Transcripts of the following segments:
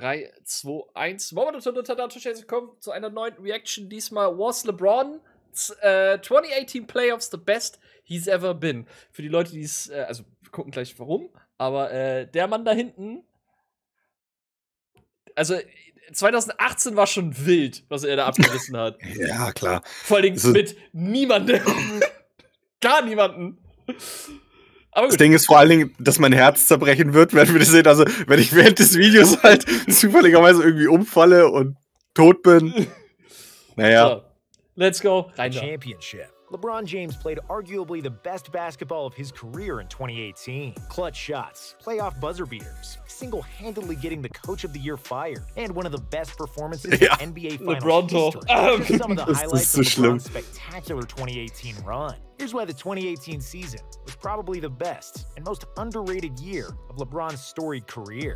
3, 2, 1. Moment und willkommen zu einer neuen Reaction. Diesmal was LeBron 2018 Playoffs the best he's ever been. Für die Leute, die es, also wir gucken gleich warum, aber der Mann da hinten, also 2018 war schon wild, was er da abgerissen hat. Ja, klar. Vor allen Dingen mit niemandem. Gar niemanden. Aber das Ding ist vor allen Dingen, dass mein Herz zerbrechen wird, wenn wir das sehen. Also, wenn ich während des Videos halt zufälligerweise irgendwie umfalle und tot bin. Naja. So, let's go. Rein da. Championship. LeBron James played arguably the best basketball of his career in 2018. Clutch shots, playoff buzzer beaters, single-handedly getting the Coach of the Year fired, and one of the best performances in NBA Finals history. Just some of the highlights of LeBron's spectacular 2018 run. Here's why the 2018 season was probably the best and most underrated year of LeBron's storied career.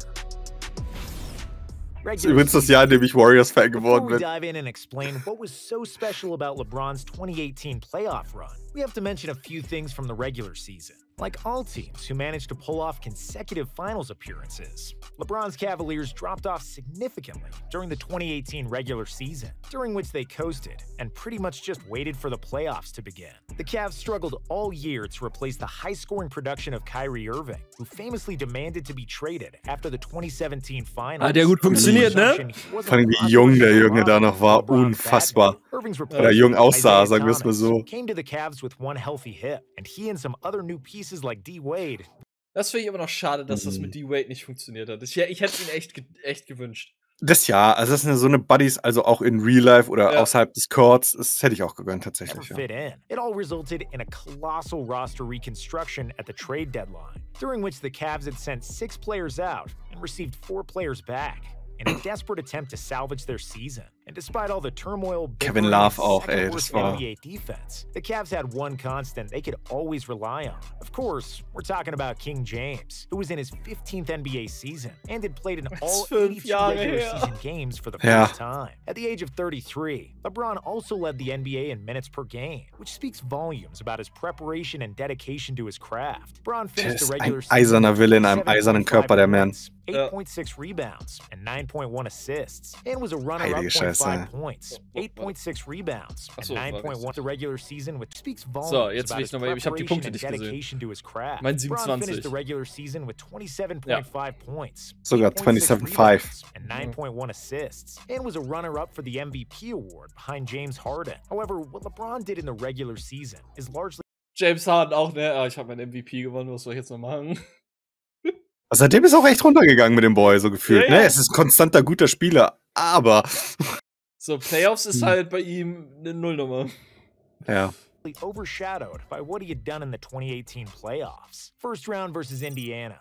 Das ist übrigens das Jahr, in dem ich Warriors-Fan geworden bin. Before we dive in and explain what was so special about LeBron's 2018 playoff run, we have to mention a few things from the regular season. Like all teams who managed to pull off consecutive finals appearances, LeBron's Cavaliers dropped off significantly during the 2018 regular season, during which they coasted and pretty much just waited for the playoffs to begin. The Cavs struggled all year to replace the high-scoring production of Kyrie Irving, who famously demanded to be traded after the 2017 finals. Der gut funktioniert, ne? Vor allem, wie jung der Junge da noch war, unfassbar. Oder jung aussah, sagen wir es mal so. Came to the Cavs with one healthy hip, and he and some other new pieces like DWYANE. Das finde ich immer noch schade, dass das mit DWYANE nicht funktioniert hat. Ich hätte ihn echt gewünscht. Das ja, also das sind so eine Buddies, also auch in Real Life oder außerhalb des Courts, das hätte ich auch gegönnt tatsächlich. Ja. Fit in. It all resulted in a colossal roster reconstruction at the trade deadline, during which the Cavs had sent 6 players out and received 4 players back in a desperate attempt to salvage their season. And despite all the turmoil, Kevin Love auch, ey, das war NBA defense, the Cavs had one constant they could always rely on. Of course, we're talking about King James, who was in his 15th NBA season and had played in all 82 regular season games for the first time. At the age of 33, LeBron also led the NBA in minutes per game, which speaks volumes about his preparation and dedication to his craft. LeBron finished the regular season eiserner Wille in einem eisernen Körper, der Mann. 8.6 rebounds and 9.1 assists, and was a runner-up 5 points, 8.6 rebounds, and 9.1 the regular season, which speaks volumes about his preparation and dedication to his craft. LeBron finished the regular season with 27.5 points, sogar 27.5 and 9.1 assists, and was a runner-up for the MVP award behind James Harden. However, what LeBron did in the regular season is largely James Harden auch, ne? Ich habe mein MVP gewonnen, was soll ich jetzt noch machen? Seitdem ist auch echt runtergegangen mit dem Boy, so gefühlt. Ne? Es ist ein konstanter, guter Spieler, aber so, Playoffs ist halt bei ihm eine Nullnummer. Ja. Overshadowed by what he had done in the 2018 playoffs. First round versus Indiana.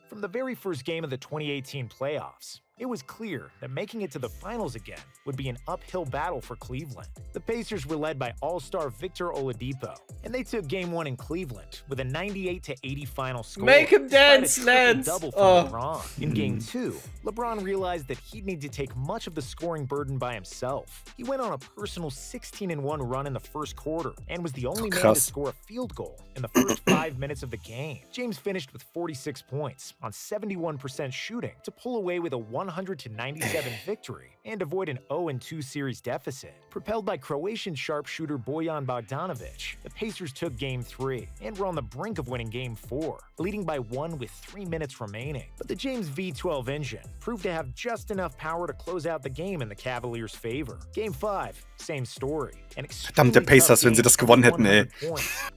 From the very first game of the 2018 playoffs, it was clear that making it to the finals again would be an uphill battle for Cleveland. The Pacers were led by all-star Victor Oladipo, and they took Game 1 in Cleveland with a 98-80 final score. Make him dance, Lance! Double from LeBron. In Game 2, LeBron realized that he'd need to take much of the scoring burden by himself. He went on a personal 16-1 run in the first quarter and was the only man to score a field goal in the first 5 minutes of the game. James finished with 46 points on 71% shooting to pull away with a 100-97 victory and avoid an 0-2 series deficit. Propelled by Croatian sharpshooter Bojan Bogdanovic, the Pacers took Game 3 and were on the brink of winning Game 4, leading by 1 with 3 minutes remaining. But the James V12 engine proved to have just enough power to close out the game in the Cavaliers' favor. Game 5, same story. Verdammte Pacers, wenn sie das gewonnen hätten, ey.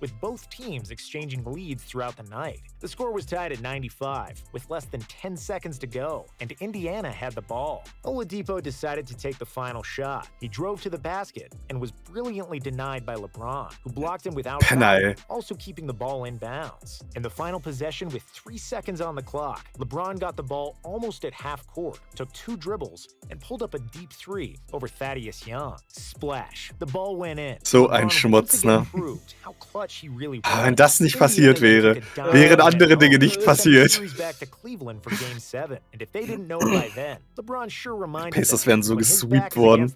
With both teams exchanging leads throughout the night. The score was tied at 95, with less than 10 seconds to go, and Indiana had the ball. Oladipo decided to take the final shot. He drove to the basket and was brilliantly denied by LeBron, who blocked him without foul, also keeping the ball in bounds. In the final possession with 3 seconds on the clock, LeBron got the ball almost at half court, took 2 dribbles, and pulled up a deep 3 over Thaddeus Young. Splash. The ball went in. So ein Schmutz, ne? Wenn das nicht passiert wäre, wären andere Dinge nicht passiert. Pacers wären so gesweept worden.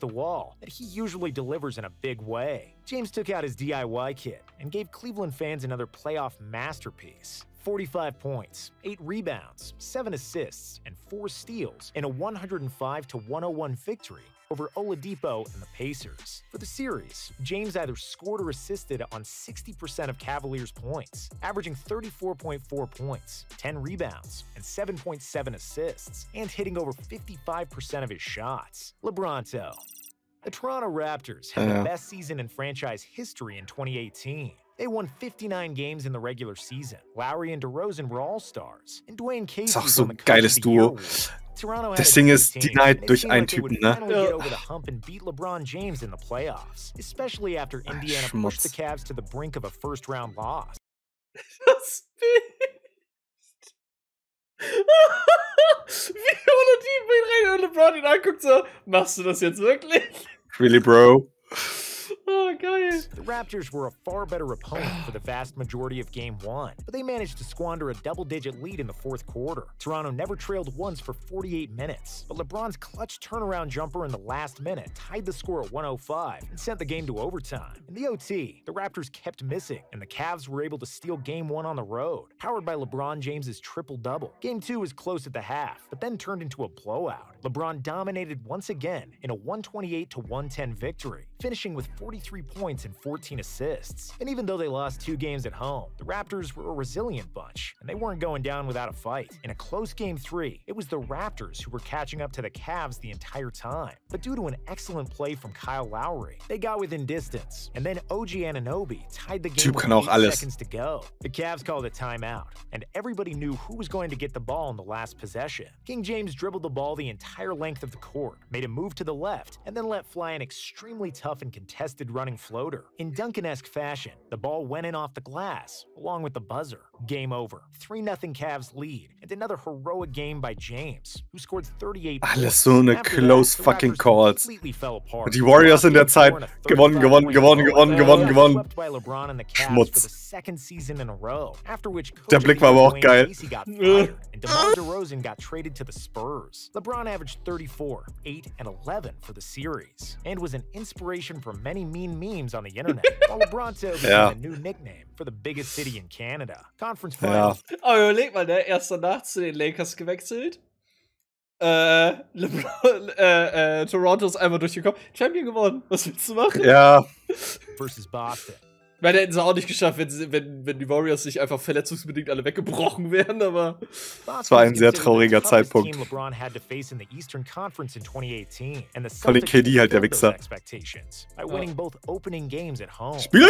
James took out his DIY kit and gave Cleveland fans another playoff masterpiece. 45 points, 8 rebounds, 7 assists, and 4 steals in a 105-101 victory over Oladipo and the Pacers. For the series, James either scored or assisted on 60% of Cavaliers' points, averaging 34.4 points, 10 rebounds, and 7.7 assists, and hitting over 55% of his shots. LeBronto. The Toronto Raptors had the best season in franchise history in 2018. They won 59 games in the regular season. Lowry and DeRozan were All-Stars. And Dwayne Casey was on the Coach of the Year award. Das Ding ist denied durch einen Typen, ne? Get over the hump and beat LeBron James in the playoffs, especially after Indiana pushed the Cavs to the brink of a first-round loss. Das Bild. Wie Oladipo ihn LeBron ihn anguckt, so, machst du das jetzt wirklich? Really, bro? Oh, geil. The Raptors were a far better opponent for the vast majority of Game 1, but they managed to squander a double-digit lead in the fourth quarter. Toronto never trailed once for 48 minutes, but LeBron's clutch turnaround jumper in the last minute tied the score at 105 and sent the game to overtime. In the OT, the Raptors kept missing, and the Cavs were able to steal Game 1 on the road, powered by LeBron James's triple-double. Game 2 was close at the half, but then turned into a blowout. LeBron dominated once again in a 128-110 victory, finishing with 43 points and 14 assists. And even though they lost 2 games at home, the Raptors were a resilient bunch, and they weren't going down without a fight. In a close Game 3, it was the Raptors who were catching up to the Cavs the entire time. But due to an excellent play from Kyle Lowry, they got within distance, and then OG Anunoby tied the game with 8 seconds to go. The Cavs called a timeout, and everybody knew who was going to get the ball in the last possession. King James dribbled the ball the entire length of the court, made a move to the left, and then let fly an extremely tough and contested running floater. In Duncan-esque fashion, the ball went in off the glass, along with the buzzer. Game over. 3-0 Cavs lead, and another heroic game by James, who scored 38 points. Alles so eine close fucking calls. Und die Warriors in der Zeit gewonnen. Swept by LeBron and the Cavs for the second season in a row. After which der Blick war aber auch geil. Got fired, and DeMar DeRozan got traded to the Spurs. LeBron averaged 34, 8, and 11 for the series, and was an inspiration for many mean memes on the internet, while LeBronto became a new nickname for the biggest city in Canada. Conference Finals. Aber überleg mal, ne? Erst danach zu den Lakers gewechselt. Toronto ist einmal durchgekommen. Champion geworden. Was willst du machen? Ja. Versus Boston. Weil hätten sie auch nicht geschafft, wenn die Warriors sich einfach verletzungsbedingt alle weggebrochen wären, aber es war ein sehr trauriger Zeitpunkt. Vor allem KD halt der Wichser. Spiel!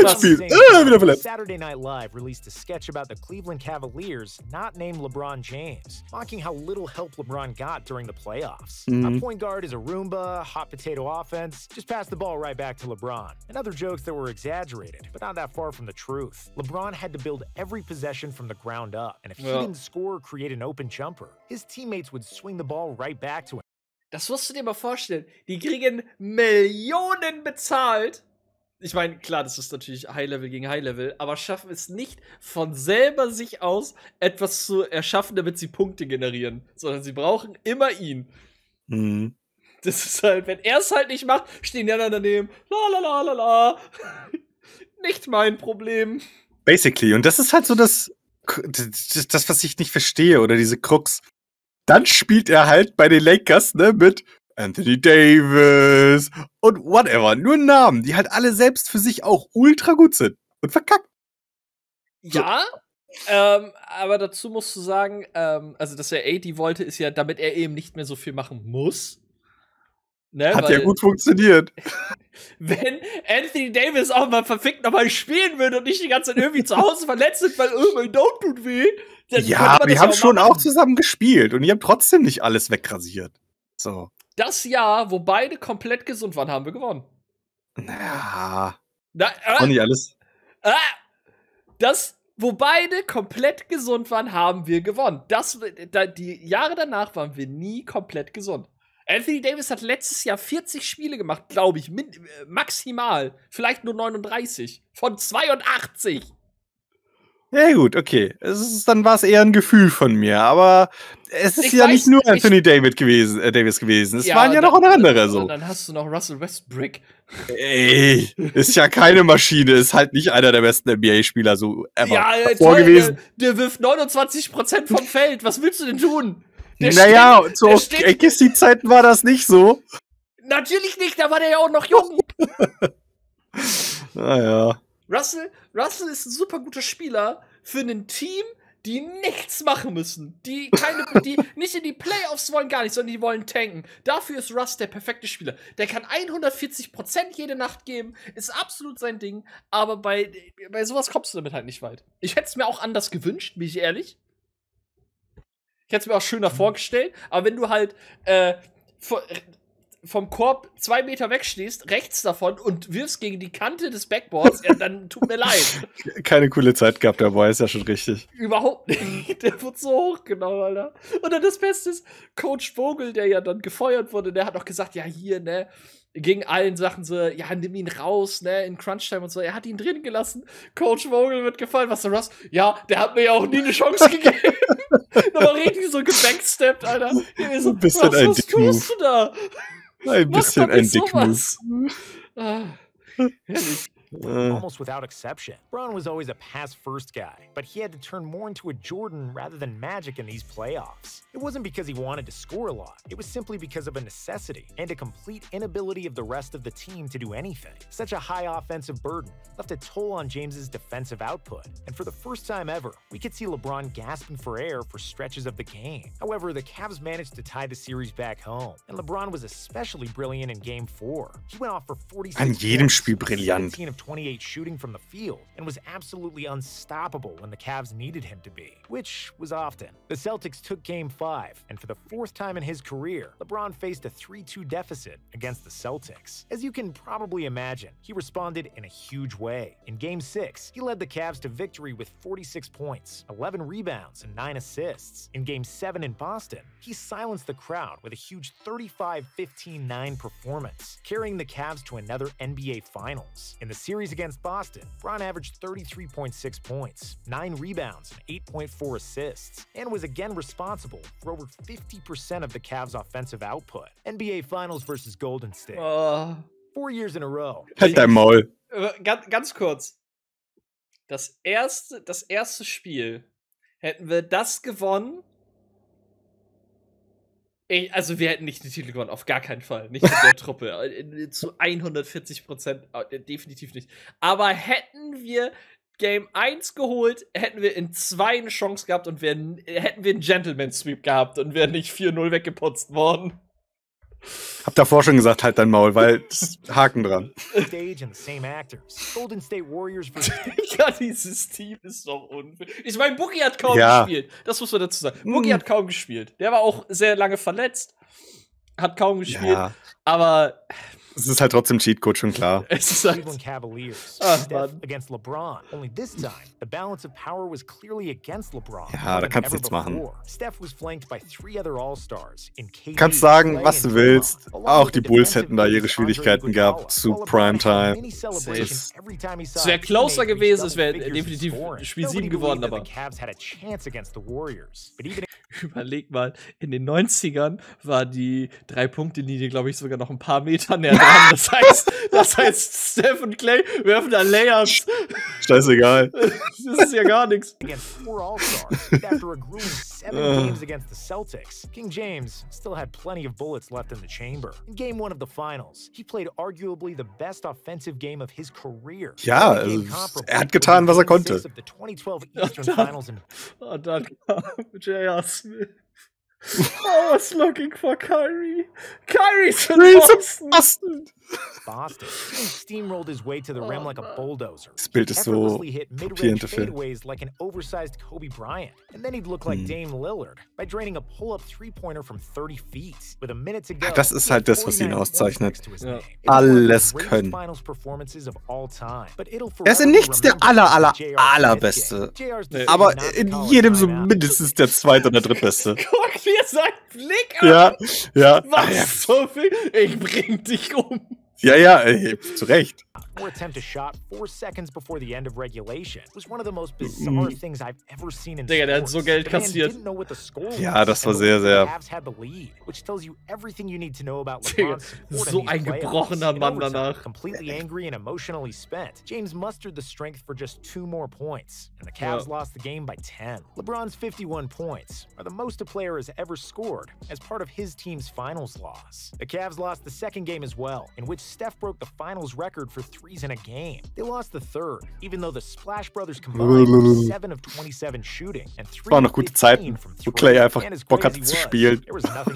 Wieder verletzt. Saturday Night Live released a sketch about the Cleveland Cavaliers not named LeBron James, mocking how little help LeBron got during the playoffs. A point guard is a Roomba, hot potato offense, just pass the ball right back to LeBron. And other jokes that were exaggerated, but not that far from the truth. LeBron had to build every possession from the ground up, and if he didn't score or create an open jumper, his teammates would swing the ball right back to him. Das musst du dir mal vorstellen. Die kriegen Millionen bezahlt. Ich meine, klar, das ist natürlich High-Level gegen High-Level, aber schaffen es nicht von selber sich aus, etwas zu erschaffen, damit sie Punkte generieren, sondern sie brauchen immer ihn. Mhm. Das ist halt, wenn er es halt nicht macht, stehen die anderen daneben. La la la la la. Nicht mein Problem. Basically. Und das ist halt so das, was ich nicht verstehe, oder diese Krux. Dann spielt er halt bei den Lakers, ne, mit Anthony Davis und whatever. Nur Namen, die halt alle selbst für sich auch ultra gut sind. Und verkackt. Ja, aber dazu musst du sagen, also dass er AD wollte, ist ja, damit er eben nicht mehr so viel machen muss. Ne, hat ja gut funktioniert. Wenn Anthony Davis auch mal verfickt nochmal spielen würde und nicht die ganze Zeit irgendwie zu Hause verletzt ist, weil mein Daumen tut weh. Dann ja, aber die haben schon auch zusammen gespielt und die haben trotzdem nicht alles wegrasiert. So. Das Jahr, wo beide komplett gesund waren, haben wir gewonnen. Naja. Auch nicht alles. Wo beide komplett gesund waren, haben wir gewonnen. Die Jahre danach waren wir nie komplett gesund. Anthony Davis hat letztes Jahr 40 Spiele gemacht, glaube ich, maximal. Vielleicht nur 39. Von 82. Ja gut, okay. Dann war es eher ein Gefühl von mir, aber es ist ja nicht nur Anthony Davis gewesen. Es waren ja noch andere so. Und dann hast du noch Russell Westbrook. Ey, ist ja keine Maschine, ist halt nicht einer der besten NBA-Spieler so ever. Ja, gewesen. Der wirft 29% vom Feld. Was willst du denn tun? Zu AKC-Zeiten war das nicht so. Natürlich nicht, da war der ja auch noch jung. Naja. Russell ist ein super guter Spieler für ein Team, die nichts machen müssen. Die nicht in die Playoffs wollen, gar nicht, sondern die wollen tanken. Dafür ist Russ der perfekte Spieler. Der kann 140% jede Nacht geben, ist absolut sein Ding, aber bei sowas kommst du damit halt nicht weit. Ich hätte es mir auch anders gewünscht, bin ich ehrlich. Ich hätte es mir auch schöner vorgestellt, aber wenn du halt vom Korb 2 Meter wegstehst, rechts davon und wirfst gegen die Kante des Backboards, ja, dann tut mir leid. Keine coole Zeit gehabt, der Boy, ist ja schon richtig. Überhaupt nicht. Der wird so hoch, genau, Alter. Und dann das Beste ist, Coach Vogel, der ja dann gefeuert wurde, der hat auch gesagt, ja, hier, ne, gegen allen Sachen so, ja, nimm ihn raus, ne, in Crunch-Time und so. Er hat ihn drin gelassen. Coach Vogel wird gefallen. Was der Russ? Ja, der hat mir ja auch nie eine Chance gegeben. Nochmal richtig so gebacksteppt, Alter. So, ein bisschen was tust du da? Ein bisschen ein Dick-Move. Herrlich. Almost without exception. LeBron was always a pass-first guy, but he had to turn more into a Jordan rather than Magic in these playoffs. It wasn't because he wanted to score a lot. It was simply because of a necessity and a complete inability of the rest of the team to do anything. Such a high offensive burden left a toll on James's defensive output. And for the first time ever, we could see LeBron gasping for air for stretches of the game. However, the Cavs managed to tie the series back home, and LeBron was especially brilliant in Game 4. He went off for 46 An jedem points, Spiel brillant. 17 of 28 shooting from the field, and was absolutely unstoppable when the Cavs needed him to be, which was often. The Celtics took Game 5, and for the 4th time in his career, LeBron faced a 3-2 deficit against the Celtics. As you can probably imagine, he responded in a huge way. In Game 6, he led the Cavs to victory with 46 points, 11 rebounds, and 9 assists. In Game 7 in Boston, he silenced the crowd with a huge 35-15-9 performance, carrying the Cavs to another NBA Finals. In the series against Boston, LeBron averaged 33.6 points, 9 rebounds, and 8.4 assists, and was again responsible for over 50% of the Cavs' offensive output. NBA Finals versus Golden State. 4 years in a row. Halt dein Maul. Ganz kurz. Das erste Spiel, hätten wir das gewonnen. Also wir hätten nicht den Titel gewonnen, auf gar keinen Fall. Nicht mit der Truppe. Zu 140%, definitiv nicht. Aber hätten wir Game 1 geholt, hätten wir in 2 eine Chance gehabt und hätten wir einen Gentleman-Sweep gehabt und wären nicht 4-0 weggeputzt worden. Hab davor schon gesagt, halt dein Maul, weil Haken dran. Ja, dieses Team ist doch unfair. Ich meine, Boogie hat kaum gespielt. Das muss man dazu sagen. Boogie hat kaum gespielt. Der war auch sehr lange verletzt. Hat kaum gespielt. Ja. Aber es ist halt trotzdem Cheatcode, schon klar. Es ist halt against LeBron. Only this time, the balance of power was clearly against LeBron. Ja, da kannst du nichts machen. Steph was flanked by 3 other All-Stars in KD. Kannst sagen, was du willst. Auch die Bulls hätten da ihre Schwierigkeiten gehabt zu Primetime. Es wäre closer gewesen, es wäre definitiv Spiel 7 geworden, aber überleg mal, in den 90ern war die 3-Punkte-Linie, glaube ich, sogar noch ein paar Meter näher dran. Das heißt, Steph und Clay werfen da Layups. Scheißegal. Das ist ja gar nichts. Games against the Celtics, King James still had plenty of bullets left in the chamber. In Game 1 of the Finals, he played arguably the best offensive game of his career. Ja, also, hat getan, was konnte. Und dann kam J.R. Smith. I was looking for Kyrie. Kyrie's in Boston. Boston steamrolled his way to the rim like a bulldozer. Das Bild ist so fadeaways like an oversized Kobe Bryant, and then he'd look like Dame Lillard by draining a pull-up three-pointer from 30 feet with a minute to go. Das ist halt das, was ihn auszeichnet. Ja. Alles können. Er ist in nichts der allerbeste, aber in jedem so mindestens der zweite oder drittbeste. Guck dir seinen Blick an. Ja. Was so viel? Ich bring dich um. Ja, zu Recht. Or attempt a shot 4 seconds before the end of regulation. It was one of the most bizarre things I've ever seen in Digga, der hat so Geld kassiert. Ja, das war sehr, sehr... Digga, so ein gebrochener Mann danach. Completely angry and emotionally spent. James mustered the strength for just 2 more points, and the Cavs lost the game by 10. LeBron's 51 points are the most a player has ever scored as part of his team's finals loss. The Cavs lost the second game as well, in which Steph broke the finals record for threes in a game. They lost the third, even though the Splash Brothers combined for 7 of 27 shooting and 3 of 15 from 3. Wo Clay einfach Bock hatte zu spielen.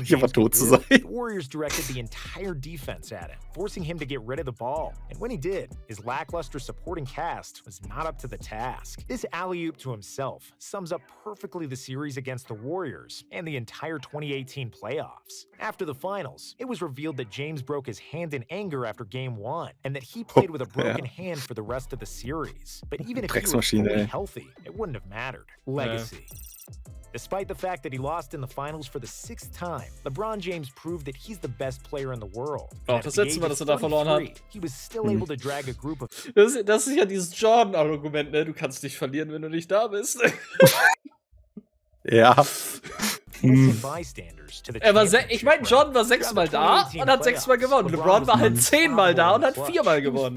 Hier war tot zu sein. The Warriors directed the entire defense at him, forcing him to get rid of the ball. And when he did, his lackluster supporting cast was not up to the task. This alley-oop to himself sums up perfectly the series against the Warriors and the entire 2018 playoffs. After the finals, it was revealed that James broke his hand in anger after Game 1, and that he played with a broken hand for the rest of the series. But even if he was fully healthy, it wouldn't have mattered. Legacy. Despite the fact that he lost in the finals for the 6th time, LeBron James proved that he's the best player in the world. Auch das letzte Mal, dass da verloren hat. He was still able to drag a group of... Das ist ja dieses Jordan-Argument, ne? Du kannst nicht verlieren, wenn du nicht da bist. Ja. Ich meine, Jordan war 6-mal da und hat 6-mal gewonnen. LeBron war halt 10-mal da und hat 4-mal gewonnen.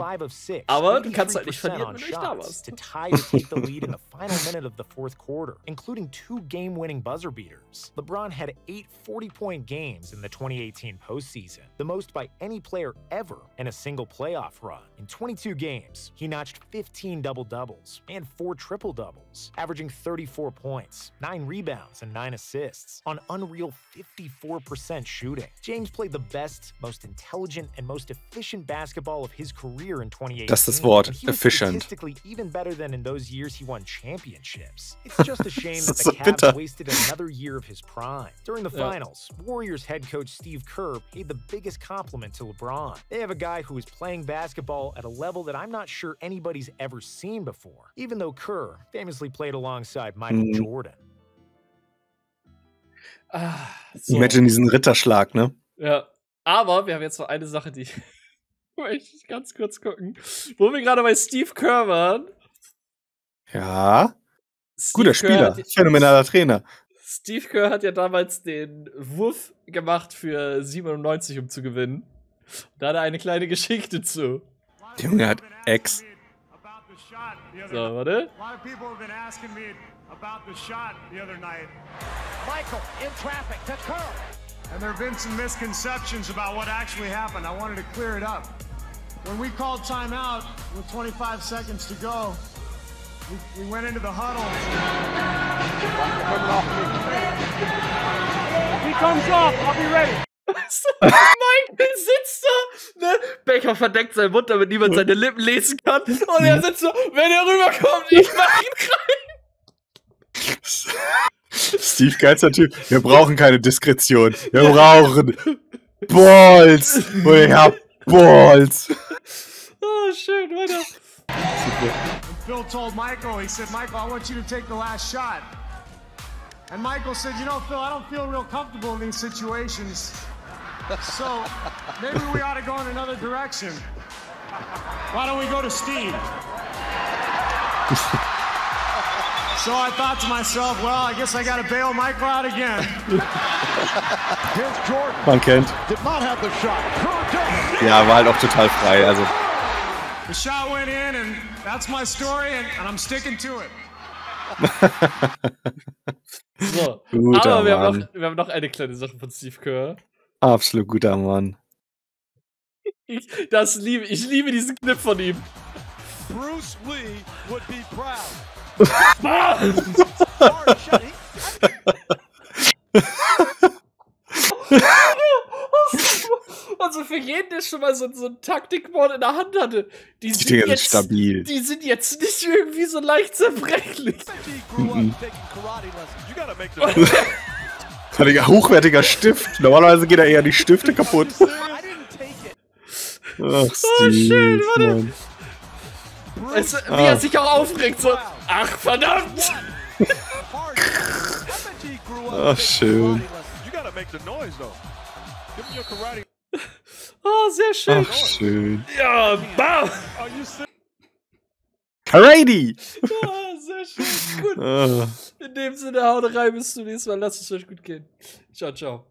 Aber du kannst halt nicht verlieren, wenn du nicht da warst. To tie to take the lead in the final minute of the 4th quarter, including 2 game-winning buzzer beaters. LeBron had 8 40-point games in the 2018 postseason, the most by any player ever in a single playoff run. In 22 games, he notched 15 double-doubles and 4 triple-doubles, averaging 34 points, 9 rebounds, and 9 assists on unreal 54% shooting. James played the best, most intelligent, and most efficient basketball of his career in 2018. Das ist das Wort, efficient. Statistically even better than in those years he won championships. It's just a shame that the Cavs wasted another year of his prime. During the finals, Warriors head coach Steve Kerr paid the biggest compliment to LeBron. They have a guy who is playing basketball at a level that I'm not sure anybody's ever seen before, even though Kerr famously played alongside Michael Jordan. So. Imagine diesen Ritterschlag, ne? Ja, aber wir haben jetzt noch eine Sache, die möchte ich ganz kurz gucken. Wo wir gerade bei Steve Kerr waren. Ja. Guter Spieler, phänomenaler Trainer. Steve Kerr hat ja damals den Wurf gemacht für 97, um zu gewinnen. Da hat er eine kleine Geschichte zu. Der Junge hat Ex. So, warte. About the shot the other night. Michael in traffic to Curl. And there have been some misconceptions about what actually happened. I wanted to clear it up. When we called timeout with 25 seconds to go, we went into the huddle. He comes off, I'll be ready. Michael sitzt da, ne? Becher verdeckt seinen Mund, damit niemand seine Lippen lesen kann. Und er sitzt so, wenn er rüberkommt, ich mach ihn rein. Steve, geilster Typ. Wir brauchen keine Diskretion. Wir brauchen Balls. Und ich hab Balls. Oh, schön, weiter. Phil told Michael, he said, Michael, I want you to take the last shot. And Michael said, you know, Phil, I don't feel real comfortable in these situations. So maybe we ought to go in another direction. Why don't we go to Steve? So I thought to myself, well, I guess I got to bail Michael out again. Here's Jordan. Man kennt. Did not have the shot. Ja, war halt auch total frei. Also. The shot went in, and that's my story, and I'm sticking to it. So, guter aber wir haben noch eine kleine Sache von Steve Kerr. Absolut guter Mann. Ich liebe diesen Clip von ihm. Bruce Lee would be proud. Also für jeden, der schon mal so ein Taktikboard in der Hand hatte, die sind jetzt stabil. Die sind jetzt nicht irgendwie so leicht zerbrechlich. Hochwertiger Stift. Normalerweise geht da eher die Stifte kaputt. Ach, Steve, schön, warte. Wie er sich auch aufregt, so, ach verdammt! Ach, schön. Oh, sehr schön. Ach, schön. Ja, bam. Alrighty. Oh, sehr schön. Gut. In dem Sinne, haut rein, bis zum nächsten Mal. Lasst es euch gut gehen. Ciao, ciao.